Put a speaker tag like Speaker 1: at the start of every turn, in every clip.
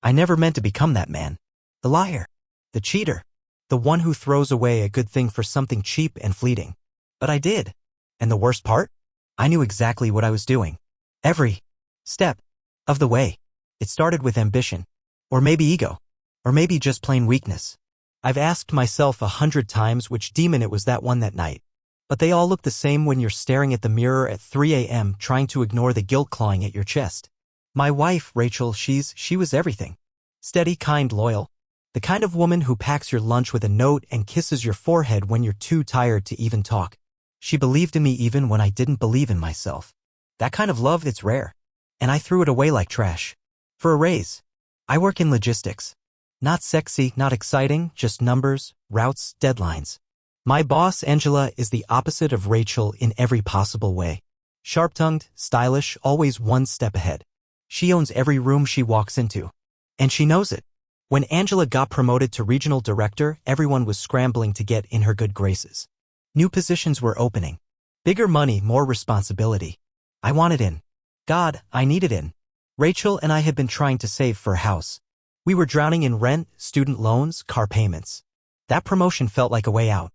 Speaker 1: I never meant to become that man. The liar. The cheater. The one who throws away a good thing for something cheap and fleeting. But I did. And the worst part? I knew exactly what I was doing. Every step of the way. It started with ambition. Or maybe ego. Or maybe just plain weakness. I've asked myself 100 times which demon it was that won that night. But they all look the same when you're staring at the mirror at 3 a.m. trying to ignore the guilt clawing at your chest. My wife, Rachel, she was everything. Steady, kind, loyal. The kind of woman who packs your lunch with a note and kisses your forehead when you're too tired to even talk. She believed in me even when I didn't believe in myself. That kind of love, it's rare. And I threw it away like trash. For a raise. I work in logistics. Not sexy, not exciting, just numbers, routes, deadlines. My boss, Angela, is the opposite of Rachel in every possible way. Sharp-tongued, stylish, always one step ahead. She owns every room she walks into. And she knows it. When Angela got promoted to regional director, everyone was scrambling to get in her good graces. New positions were opening. Bigger money, more responsibility. I wanted in. God, I needed in. Rachel and I had been trying to save for a house. We were drowning in rent, student loans, car payments. That promotion felt like a way out.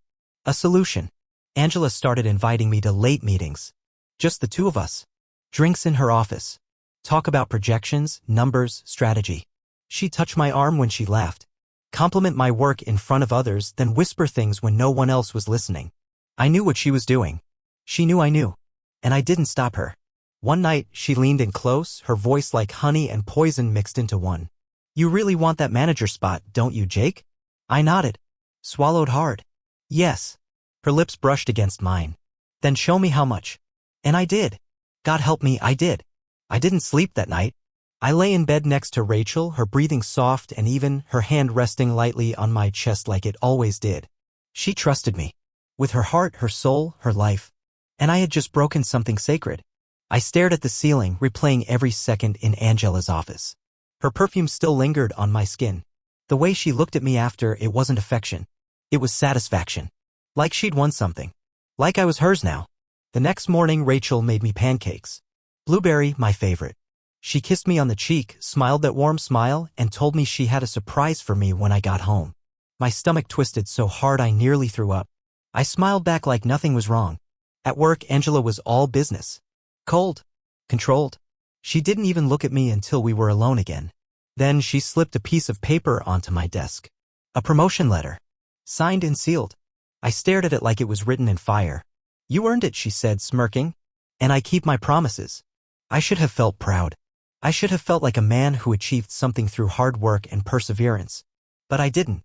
Speaker 1: A solution. Angela started inviting me to late meetings. Just the two of us. Drinks in her office. Talk about projections, numbers, strategy. She'd touch my arm when she laughed. Compliment my work in front of others, then whisper things when no one else was listening. I knew what she was doing. She knew I knew. And I didn't stop her. One night, she leaned in close, her voice like honey and poison mixed into one. You really want that manager spot, don't you, Jake? I nodded. Swallowed hard. Yes. Her lips brushed against mine. Then show me how much. And I did. God help me, I did. I didn't sleep that night. I lay in bed next to Rachel, her breathing soft and even, her hand resting lightly on my chest like it always did. She trusted me. With her heart, her soul, her life. And I had just broken something sacred. I stared at the ceiling, replaying every second in Angela's office. Her perfume still lingered on my skin. The way she looked at me after, it wasn't affection. It was satisfaction. Like she'd won something. Like I was hers now. The next morning, Rachel made me pancakes. Blueberry, my favorite. She kissed me on the cheek, smiled that warm smile, and told me she had a surprise for me when I got home. My stomach twisted so hard I nearly threw up. I smiled back like nothing was wrong. At work, Angela was all business. Cold. Controlled. She didn't even look at me until we were alone again. Then she slipped a piece of paper onto my desk. A promotion letter. Signed and sealed. I stared at it like it was written in fire. You earned it, she said, smirking. And I keep my promises. I should have felt proud. I should have felt like a man who achieved something through hard work and perseverance. But I didn't.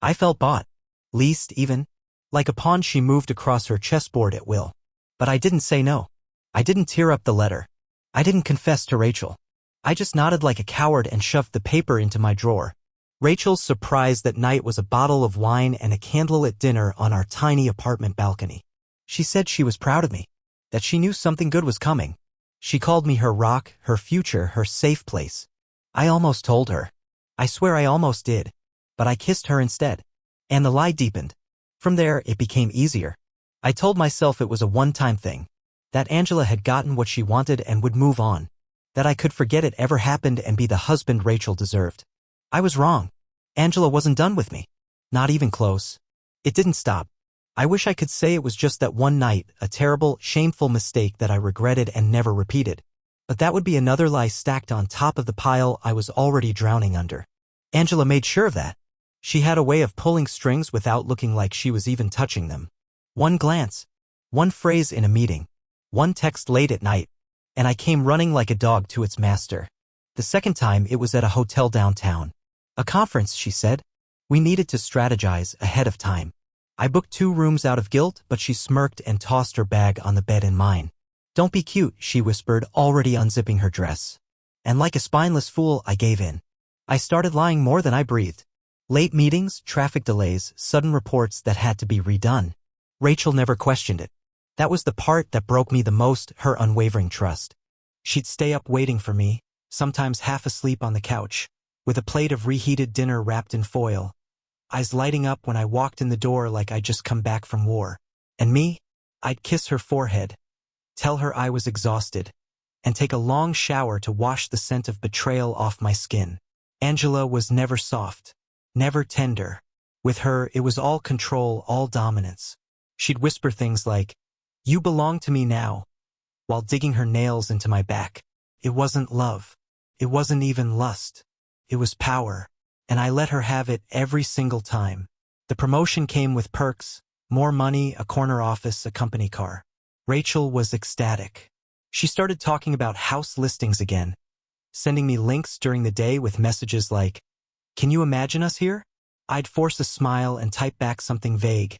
Speaker 1: I felt bought. Leased, even. Like a pawn she moved across her chessboard at will. But I didn't say no. I didn't tear up the letter. I didn't confess to Rachel. I just nodded like a coward and shoved the paper into my drawer. Rachel's surprise that night was a bottle of wine and a candlelit dinner on our tiny apartment balcony. She said she was proud of me. That she knew something good was coming. She called me her rock, her future, her safe place. I almost told her. I swear I almost did. But I kissed her instead. And the lie deepened. From there, it became easier. I told myself it was a one-time thing. That Angela had gotten what she wanted and would move on. That I could forget it ever happened and be the husband Rachel deserved. I was wrong. Angela wasn't done with me. Not even close. It didn't stop. I wish I could say it was just that one night, a terrible, shameful mistake that I regretted and never repeated. But that would be another lie stacked on top of the pile I was already drowning under. Angela made sure of that. She had a way of pulling strings without looking like she was even touching them. One glance. One phrase in a meeting. One text late at night. And I came running like a dog to its master. The second time it was at a hotel downtown. A conference, she said. We needed to strategize ahead of time. I booked 2 rooms out of guilt, but she smirked and tossed her bag on the bed in mine. Don't be cute, she whispered, already unzipping her dress. And like a spineless fool, I gave in. I started lying more than I breathed. Late meetings, traffic delays, sudden reports that had to be redone. Rachel never questioned it. That was the part that broke me the most, her unwavering trust. She'd stay up waiting for me, sometimes half asleep on the couch, with a plate of reheated dinner wrapped in foil. Eyes lighting up when I walked in the door like I'd just come back from war. And me? I'd kiss her forehead, tell her I was exhausted, and take a long shower to wash the scent of betrayal off my skin. Angela was never soft, never tender. With her, it was all control, all dominance. She'd whisper things like, "You belong to me now," while digging her nails into my back. It wasn't love. It wasn't even lust. It was power. And I let her have it every single time. The promotion came with perks, more money, a corner office, a company car. Rachel was ecstatic. She started talking about house listings again, sending me links during the day with messages like, "Can you imagine us here?" I'd force a smile and type back something vague,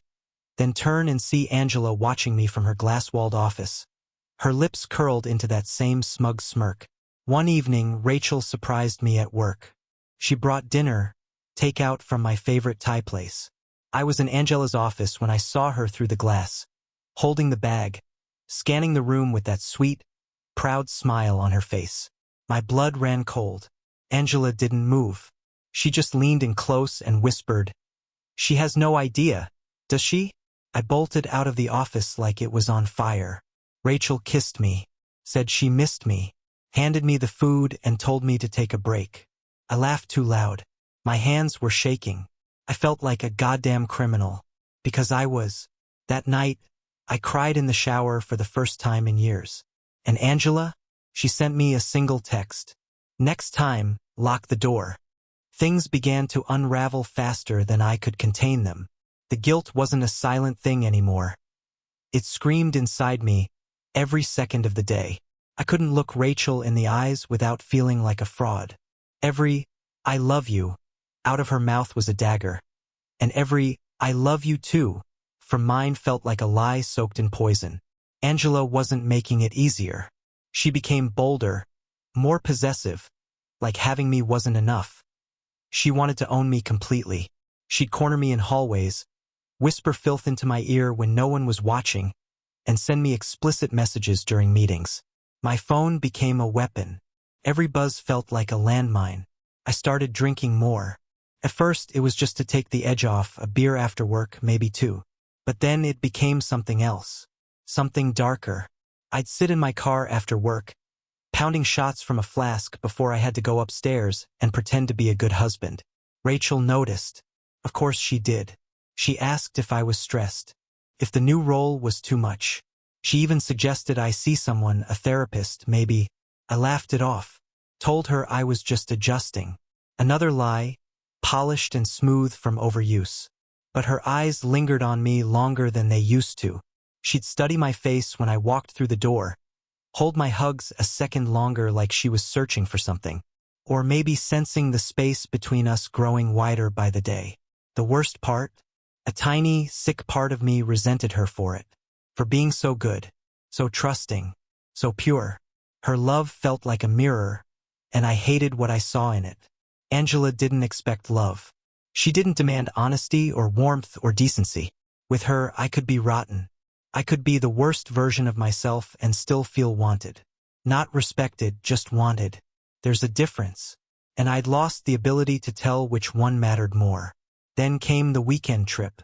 Speaker 1: then turn and see Angela watching me from her glass-walled office. Her lips curled into that same smug smirk. One evening, Rachel surprised me at work. She brought dinner, takeout from my favorite Thai place. I was in Angela's office when I saw her through the glass, holding the bag, scanning the room with that sweet, proud smile on her face. My blood ran cold. Angela didn't move. She just leaned in close and whispered, "She has no idea, does she?" I bolted out of the office like it was on fire. Rachel kissed me, said she missed me, handed me the food and told me to take a break. I laughed too loud. My hands were shaking. I felt like a goddamn criminal. Because I was. That night, I cried in the shower for the first time in years. And Angela? She sent me a single text. "Next time, lock the door." Things began to unravel faster than I could contain them. The guilt wasn't a silent thing anymore. It screamed inside me every second of the day. I couldn't look Rachel in the eyes without feeling like a fraud. Every "I love you" out of her mouth was a dagger. And every "I love you too" from mine felt like a lie soaked in poison. Angela wasn't making it easier. She became bolder, more possessive, like having me wasn't enough. She wanted to own me completely. She'd corner me in hallways, whisper filth into my ear when no one was watching, and send me explicit messages during meetings. My phone became a weapon. Every buzz felt like a landmine. I started drinking more. At first, it was just to take the edge off, a beer after work, maybe two. But then it became something else. Something darker. I'd sit in my car after work, pounding shots from a flask before I had to go upstairs and pretend to be a good husband. Rachel noticed. Of course she did. She asked if I was stressed, if the new role was too much. She even suggested I see someone, a therapist, maybe. I laughed it off, told her I was just adjusting. Another lie, polished and smooth from overuse. But her eyes lingered on me longer than they used to. She'd study my face when I walked through the door, hold my hugs a second longer like she was searching for something. Or maybe sensing the space between us growing wider by the day. The worst part? A tiny, sick part of me resented her for it. For being so good, so trusting, so pure. Her love felt like a mirror, and I hated what I saw in it. Angela didn't expect love. She didn't demand honesty or warmth or decency. With her, I could be rotten. I could be the worst version of myself and still feel wanted. Not respected, just wanted. There's a difference. And I'd lost the ability to tell which one mattered more. Then came the weekend trip.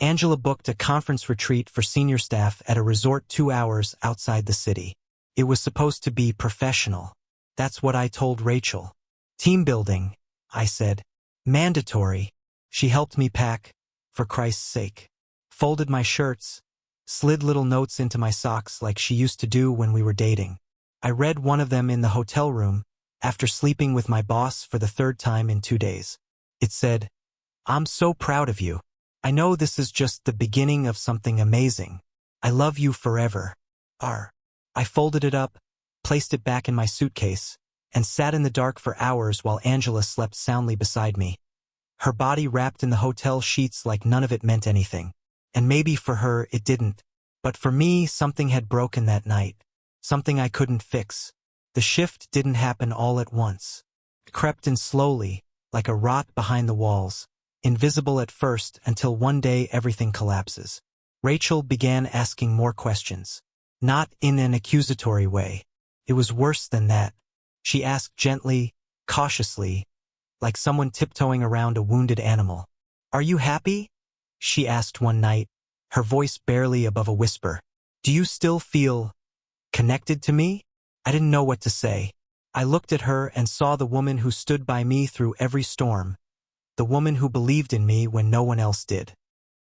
Speaker 1: Angela booked a conference retreat for senior staff at a resort 2 hours outside the city. It was supposed to be professional. That's what I told Rachel. Team building, I said. Mandatory. She helped me pack, for Christ's sake. Folded my shirts, slid little notes into my socks like she used to do when we were dating. I read one of them in the hotel room after sleeping with my boss for the 3rd time in 2 days. It said, "I'm so proud of you. I know this is just the beginning of something amazing. I love you forever. R." I folded it up, placed it back in my suitcase, and sat in the dark for hours while Angela slept soundly beside me. Her body wrapped in the hotel sheets like none of it meant anything. And maybe for her it didn't. But for me, something had broken that night. Something I couldn't fix. The shift didn't happen all at once. It crept in slowly, like a rot behind the walls, invisible at first until one day everything collapses. Rachel began asking more questions. Not in an accusatory way. It was worse than that. She asked gently, cautiously, like someone tiptoeing around a wounded animal. "Are you happy?" she asked one night, her voice barely above a whisper. "Do you still feel connected to me?" I didn't know what to say. I looked at her and saw the woman who stood by me through every storm, the woman who believed in me when no one else did.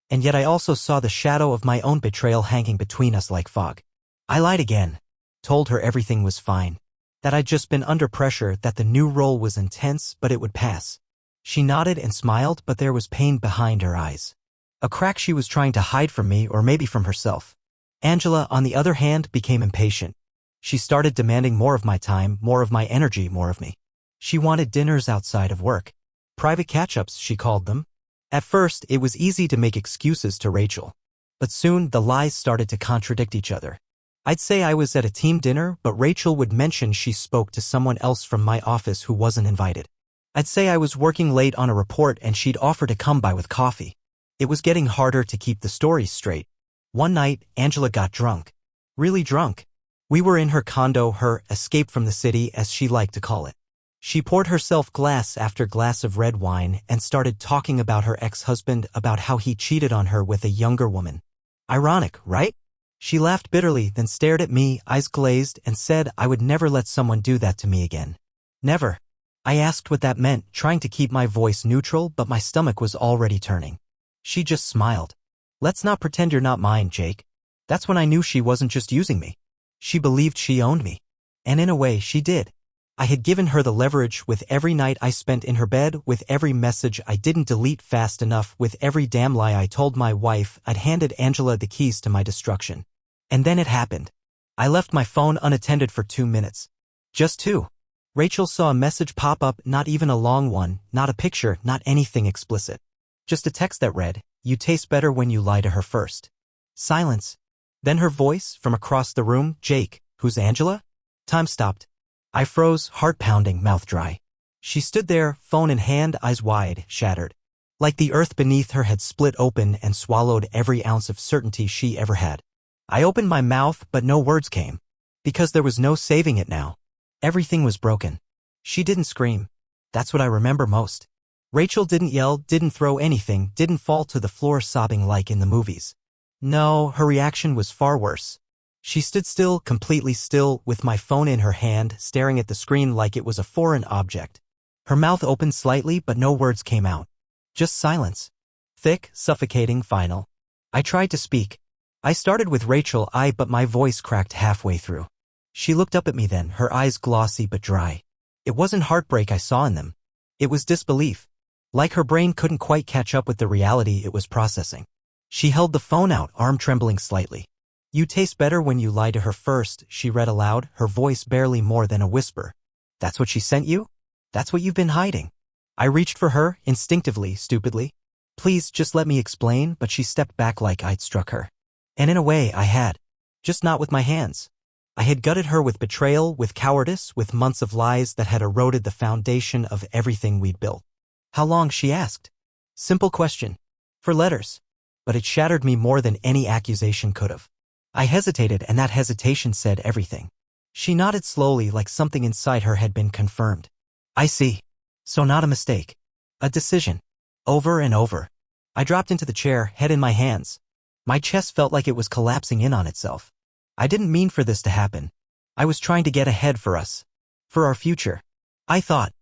Speaker 1: And yet I also saw the shadow of my own betrayal hanging between us like fog. I lied again, told her everything was fine, that I'd just been under pressure, that the new role was intense but it would pass. She nodded and smiled, but there was pain behind her eyes. A crack she was trying to hide from me, or maybe from herself. Angela, on the other hand, became impatient. She started demanding more of my time, more of my energy, more of me. She wanted dinners outside of work. Private catch-ups, she called them. At first, it was easy to make excuses to Rachel. But soon, the lies started to contradict each other. I'd say I was at a team dinner, but Rachel would mention she spoke to someone else from my office who wasn't invited. I'd say I was working late on a report and she'd offer to come by with coffee. It was getting harder to keep the stories straight. One night, Angela got drunk. Really drunk. We were in her condo, her escape from the city, as she liked to call it. She poured herself glass after glass of red wine and started talking about her ex-husband, about how he cheated on her with a younger woman. Ironic, right? She laughed bitterly, then stared at me, eyes glazed, and said I would never let someone do that to me again. Never. I asked what that meant, trying to keep my voice neutral, but my stomach was already turning. She just smiled. Let's not pretend you're not mine, Jake. That's when I knew she wasn't just using me. She believed she owned me. And in a way, she did. I had given her the leverage with every night I spent in her bed, with every message I didn't delete fast enough, with every damn lie I told my wife. I'd handed Angela the keys to my destruction. And then it happened. I left my phone unattended for 2 minutes. Just 2. Rachel saw a message pop up, not even a long one, not a picture, not anything explicit. Just a text that read, "You taste better when you lie to her first." Silence. Then her voice, from across the room, "Jake, who's Angela?" Time stopped. I froze, heart pounding, mouth dry. She stood there, phone in hand, eyes wide, shattered. Like the earth beneath her had split open and swallowed every ounce of certainty she ever had. I opened my mouth, but no words came. Because there was no saving it now. Everything was broken. She didn't scream. That's what I remember most. Rachel didn't yell, didn't throw anything, didn't fall to the floor sobbing like in the movies. No, her reaction was far worse. She stood still, completely still, with my phone in her hand, staring at the screen like it was a foreign object. Her mouth opened slightly, but no words came out. Just silence. Thick, suffocating, final. I tried to speak. I started with Rachel, but my voice cracked halfway through. She looked up at me then, her eyes glossy but dry. It wasn't heartbreak I saw in them. It was disbelief. Like her brain couldn't quite catch up with the reality it was processing. She held the phone out, arm trembling slightly. "You taste better when you lie to her first," she read aloud, her voice barely more than a whisper. "That's what she sent you? That's what you've been hiding?" I reached for her, instinctively, stupidly. "Please, just let me explain," but she stepped back like I'd struck her. And in a way, I had. Just not with my hands. I had gutted her with betrayal, with cowardice, with months of lies that had eroded the foundation of everything we'd built. "How long?" she asked. Simple question. For letters. But it shattered me more than any accusation could have. I hesitated, and that hesitation said everything. She nodded slowly, like something inside her had been confirmed. "I see. So not a mistake. A decision." Over and over. I dropped into the chair, head in my hands. My chest felt like it was collapsing in on itself. I didn't mean for this to happen. I was trying to get ahead for us. For our future. I thought.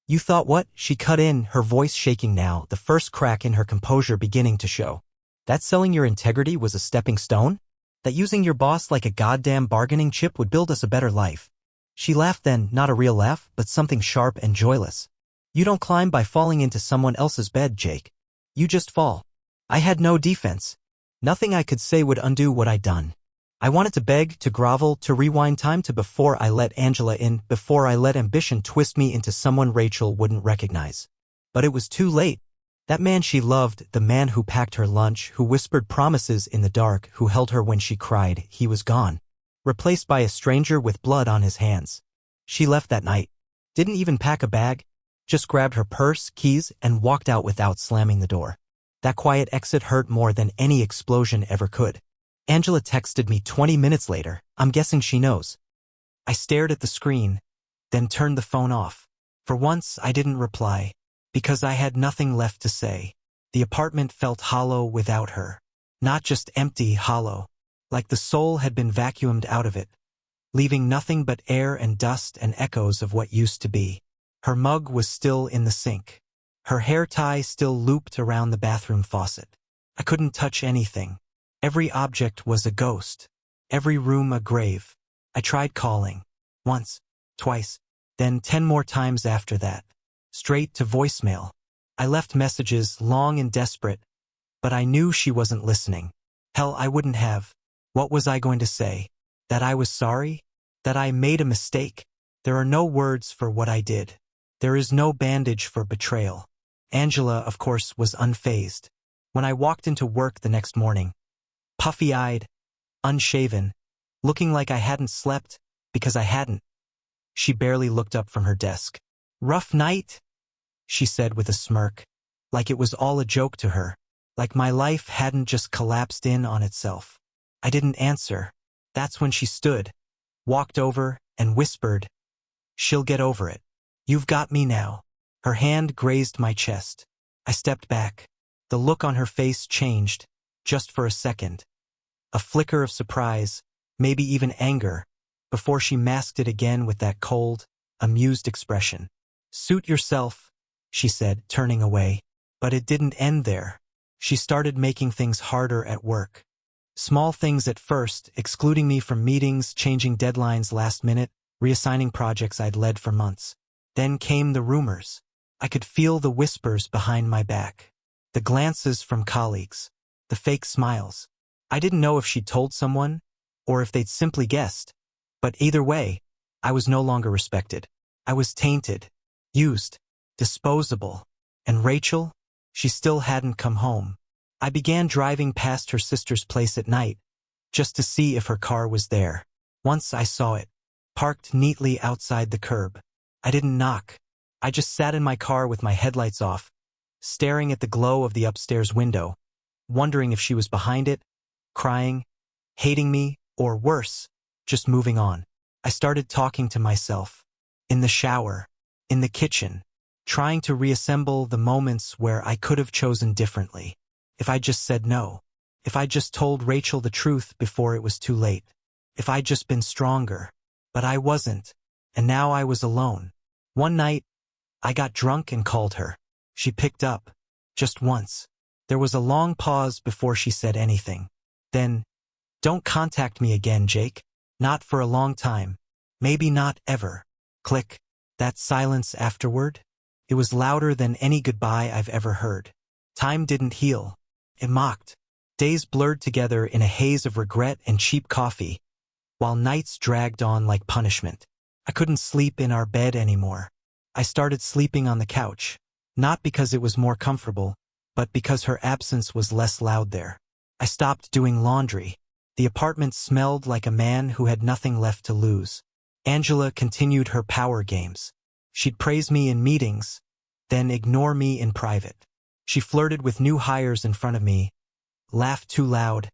Speaker 1: "You thought what?" She cut in, her voice shaking now, the first crack in her composure beginning to show. "That selling your integrity was a stepping stone? That using your boss like a goddamn bargaining chip would build us a better life?" She laughed then, not a real laugh, but something sharp and joyless. "You don't climb by falling into someone else's bed, Jake. You just fall." I had no defense. Nothing I could say would undo what I'd done. I wanted to beg, to grovel, to rewind time to before I let Angela in, before I let ambition twist me into someone Rachel wouldn't recognize. But it was too late. That man she loved, the man who packed her lunch, who whispered promises in the dark, who held her when she cried, he was gone. Replaced by a stranger with blood on his hands. She left that night. Didn't even pack a bag. Just grabbed her purse, keys, and walked out without slamming the door. That quiet exit hurt more than any explosion ever could. Angela texted me 20 minutes later. I'm guessing she knows. I stared at the screen, then turned the phone off. For once, I didn't reply, because I had nothing left to say. The apartment felt hollow without her. Not just empty, hollow. Like the soul had been vacuumed out of it. leaving nothing but air and dust and echoes of what used to be. Her mug was still in the sink. Her hair tie still looped around the bathroom faucet. I couldn't touch anything. Every object was a ghost. Every room a grave. I tried calling. Once, twice, then 10 more times after that. Straight to voicemail. I left messages, long and desperate, but I knew she wasn't listening. Hell, I wouldn't have. What was I going to say? That I was sorry? That I made a mistake? There are no words for what I did. There is no bandage for betrayal. Angela, of course, was unfazed. When I walked into work the next morning, puffy-eyed, unshaven, looking like I hadn't slept, because I hadn't, she barely looked up from her desk. "Rough night?" she said with a smirk, like it was all a joke to her, like my life hadn't just collapsed in on itself. I didn't answer. That's when she stood, walked over, and whispered, "She'll get over it. You've got me now." Her hand grazed my chest. I stepped back. The look on her face changed, just for a second. A flicker of surprise, maybe even anger, before she masked it again with that cold, amused expression. "Suit yourself," she said, turning away. But it didn't end there. She started making things harder at work. Small things at first, excluding me from meetings, changing deadlines last minute, reassigning projects I'd led for months. Then came the rumors. I could feel the whispers behind my back. The glances from colleagues. The fake smiles. I didn't know if she'd told someone, or if they'd simply guessed. But either way, I was no longer respected. I was tainted, used, disposable. And Rachel? She still hadn't come home. I began driving past her sister's place at night, just to see if her car was there. Once I saw it, parked neatly outside the curb. I didn't knock. I just sat in my car with my headlights off, staring at the glow of the upstairs window, wondering if she was behind it, crying, hating me, or worse, just moving on. I started talking to myself, in the shower, in the kitchen, trying to reassemble the moments where I could have chosen differently. If I just said no. If I just told Rachel the truth before it was too late. If I'd just been stronger. But I wasn't, and now I was alone. One night, I got drunk and called her. She picked up, just once. There was a long pause before she said anything. Then, "Don't contact me again, Jake. Not for a long time. Maybe not ever." Click. That silence afterward? It was louder than any goodbye I've ever heard. Time didn't heal. It mocked. Days blurred together in a haze of regret and cheap coffee, while nights dragged on like punishment. I couldn't sleep in our bed anymore. I started sleeping on the couch, not because it was more comfortable, but because her absence was less loud there. I stopped doing laundry. The apartment smelled like a man who had nothing left to lose. Angela continued her power games. She'd praise me in meetings, then ignore me in private. She flirted with new hires in front of me, laughed too loud,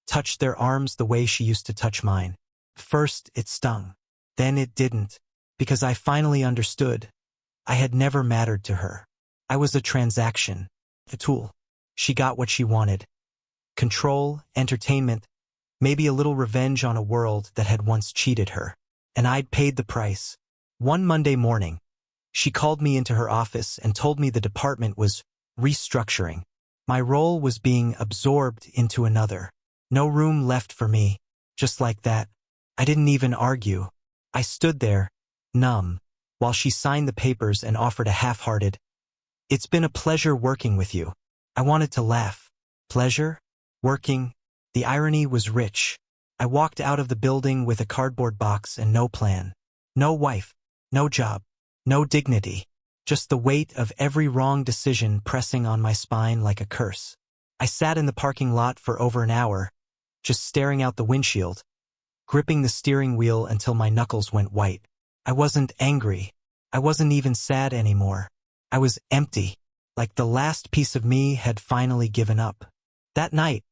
Speaker 1: touched their arms the way she used to touch mine. First, it stung. Then it didn't, because I finally understood. I had never mattered to her. I was a transaction, a tool. She got what she wanted. Control, entertainment, maybe a little revenge on a world that had once cheated her. And I'd paid the price. One Monday morning, she called me into her office and told me the department was restructuring. My role was being absorbed into another. No room left for me. Just like that. I didn't even argue. I stood there, numb, while she signed the papers and offered a half-hearted, "It's been a pleasure working with you." I wanted to laugh. Pleasure? Working? The irony was rich. I walked out of the building with a cardboard box and no plan. No wife. No job. No dignity. Just the weight of every wrong decision pressing on my spine like a curse. I sat in the parking lot for over an hour, just staring out the windshield, gripping the steering wheel until my knuckles went white. I wasn't angry. I wasn't even sad anymore. I was empty, like the last piece of me had finally given up. That night,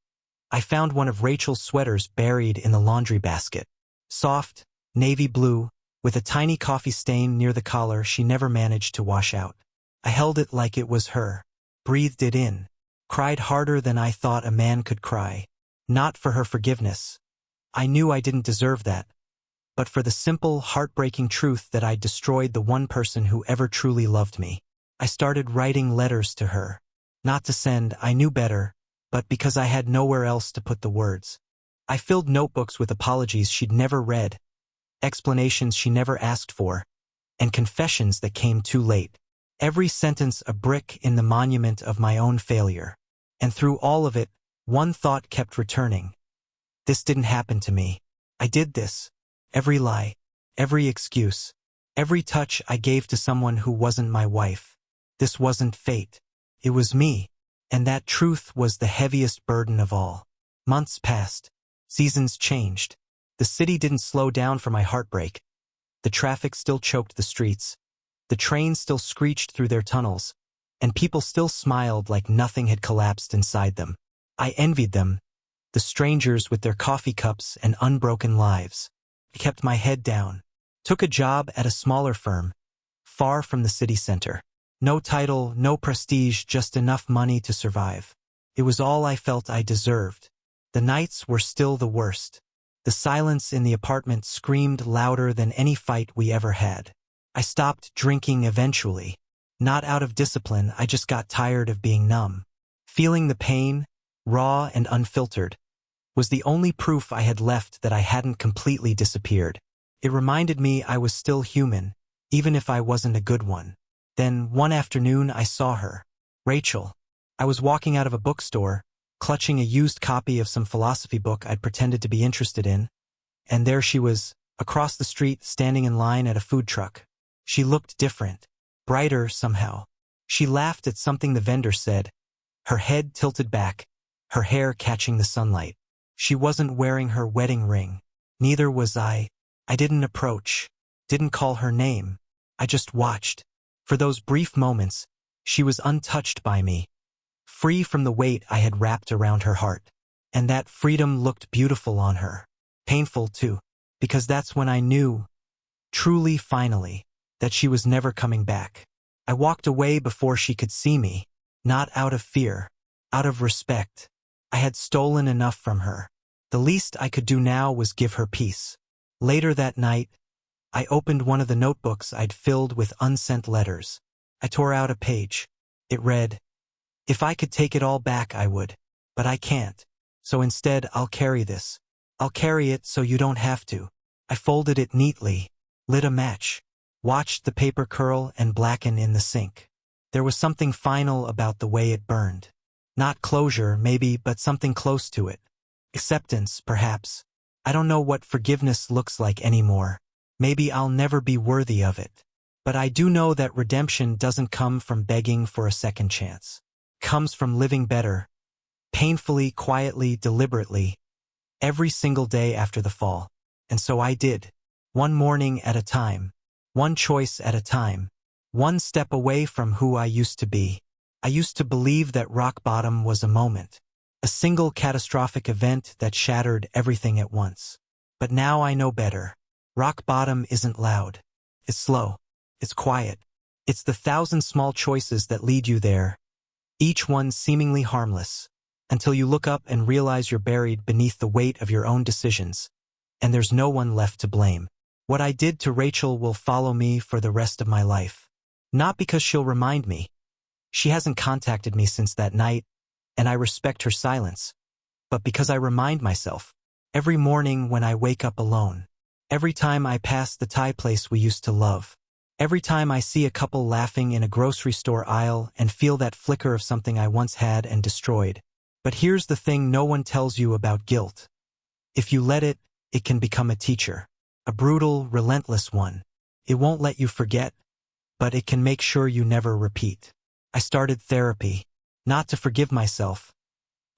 Speaker 1: I found one of Rachel's sweaters buried in the laundry basket. Soft, navy blue, with a tiny coffee stain near the collar she never managed to wash out. I held it like it was her, breathed it in, cried harder than I thought a man could cry. Not for her forgiveness. I knew I didn't deserve that. but for the simple, heartbreaking truth that I'd destroyed the one person who ever truly loved me. I started writing letters to her. Not to send, I knew better, but because I had nowhere else to put the words. I filled notebooks with apologies she'd never read, explanations she never asked for, and confessions that came too late. Every sentence a brick in the monument of my own failure. And through all of it, one thought kept returning. This didn't happen to me. I did this. Every lie, every excuse, every touch I gave to someone who wasn't my wife. This wasn't fate. It was me. And that truth was the heaviest burden of all. Months passed. Seasons changed. The city didn't slow down for my heartbreak. The traffic still choked the streets. The trains still screeched through their tunnels. And people still smiled like nothing had collapsed inside them. I envied them, the strangers with their coffee cups and unbroken lives. I kept my head down. Took a job at a smaller firm, far from the city center. No title, no prestige, just enough money to survive. It was all I felt I deserved. The nights were still the worst. The silence in the apartment screamed louder than any fight we ever had. I stopped drinking eventually. Not out of discipline, I just got tired of being numb. Feeling the pain, raw and unfiltered, was the only proof I had left that I hadn't completely disappeared. It reminded me I was still human, even if I wasn't a good one. Then, one afternoon, I saw her. Rachel. I was walking out of a bookstore, clutching a used copy of some philosophy book I'd pretended to be interested in, and there she was, across the street, standing in line at a food truck. She looked different, brighter somehow. She laughed at something the vendor said, her head tilted back, her hair catching the sunlight. She wasn't wearing her wedding ring. Neither was I. I didn't approach, didn't call her name. I just watched. For those brief moments, she was untouched by me, free from the weight I had wrapped around her heart. And that freedom looked beautiful on her. Painful, too, because that's when I knew, truly, finally, that she was never coming back. I walked away before she could see me, not out of fear, out of respect. I had stolen enough from her. The least I could do now was give her peace. Later that night, I opened one of the notebooks I'd filled with unsent letters. I tore out a page. It read, "If I could take it all back, I would. But I can't. So instead, I'll carry this. I'll carry it so you don't have to." I folded it neatly, lit a match, watched the paper curl and blacken in the sink. There was something final about the way it burned. Not closure, maybe, but something close to it. Acceptance, perhaps. I don't know what forgiveness looks like anymore. Maybe I'll never be worthy of it. But I do know that redemption doesn't come from begging for a second chance. It comes from living better, painfully, quietly, deliberately, every single day after the fall. And so I did. One morning at a time. One choice at a time. One step away from who I used to be. I used to believe that rock bottom was a moment. A single catastrophic event that shattered everything at once. But now I know better. Rock bottom isn't loud. It's slow. It's quiet. It's the 1,000 small choices that lead you there, each one seemingly harmless, until you look up and realize you're buried beneath the weight of your own decisions, and there's no one left to blame. What I did to Rachel will follow me for the rest of my life. Not because she'll remind me. She hasn't contacted me since that night, and I respect her silence, but because I remind myself, every morning when I wake up alone, every time I pass the Thai place we used to love, every time I see a couple laughing in a grocery store aisle and feel that flicker of something I once had and destroyed. But here's the thing no one tells you about guilt. If you let it, it can become a teacher. A brutal, relentless one. It won't let you forget, but it can make sure you never repeat. I started therapy, not to forgive myself.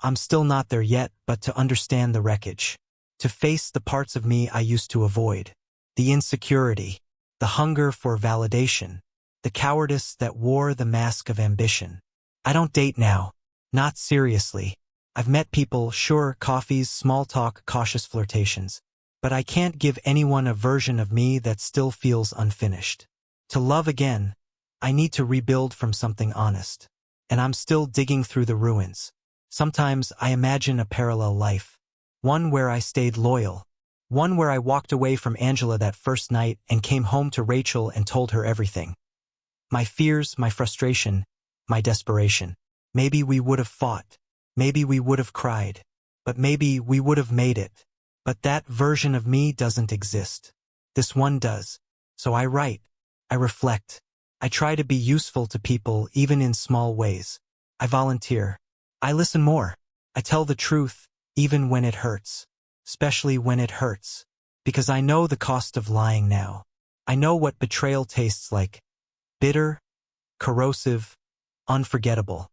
Speaker 1: I'm still not there yet, but to understand the wreckage. To face the parts of me I used to avoid. The insecurity, the hunger for validation, the cowardice that wore the mask of ambition. I don't date now. Not seriously. I've met people, sure, coffees, small talk, cautious flirtations. But I can't give anyone a version of me that still feels unfinished. To love again, I need to rebuild from something honest. And I'm still digging through the ruins. Sometimes I imagine a parallel life. One where I stayed loyal. One where I walked away from Angela that first night and came home to Rachel and told her everything. My fears, my frustration, my desperation. Maybe we would have fought. Maybe we would have cried. But maybe we would have made it. But that version of me doesn't exist. This one does. So I write. I reflect. I try to be useful to people even in small ways. I volunteer. I listen more. I tell the truth even when it hurts. Especially when it hurts. Because I know the cost of lying now. I know what betrayal tastes like. Bitter, corrosive, unforgettable.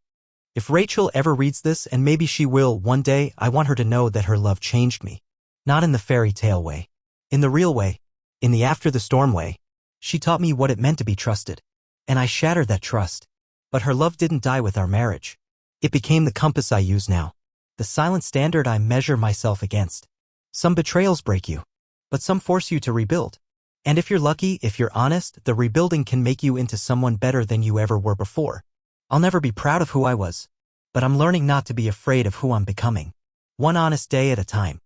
Speaker 1: If Rachel ever reads this, and maybe she will one day, I want her to know that her love changed me. Not in the fairy tale way. In the real way. In the after the storm way. She taught me what it meant to be trusted. And I shattered that trust. But her love didn't die with our marriage. It became the compass I use now. The silent standard I measure myself against. Some betrayals break you. But some force you to rebuild. And if you're lucky, if you're honest, the rebuilding can make you into someone better than you ever were before. I'll never be proud of who I was. But I'm learning not to be afraid of who I'm becoming. One honest day at a time.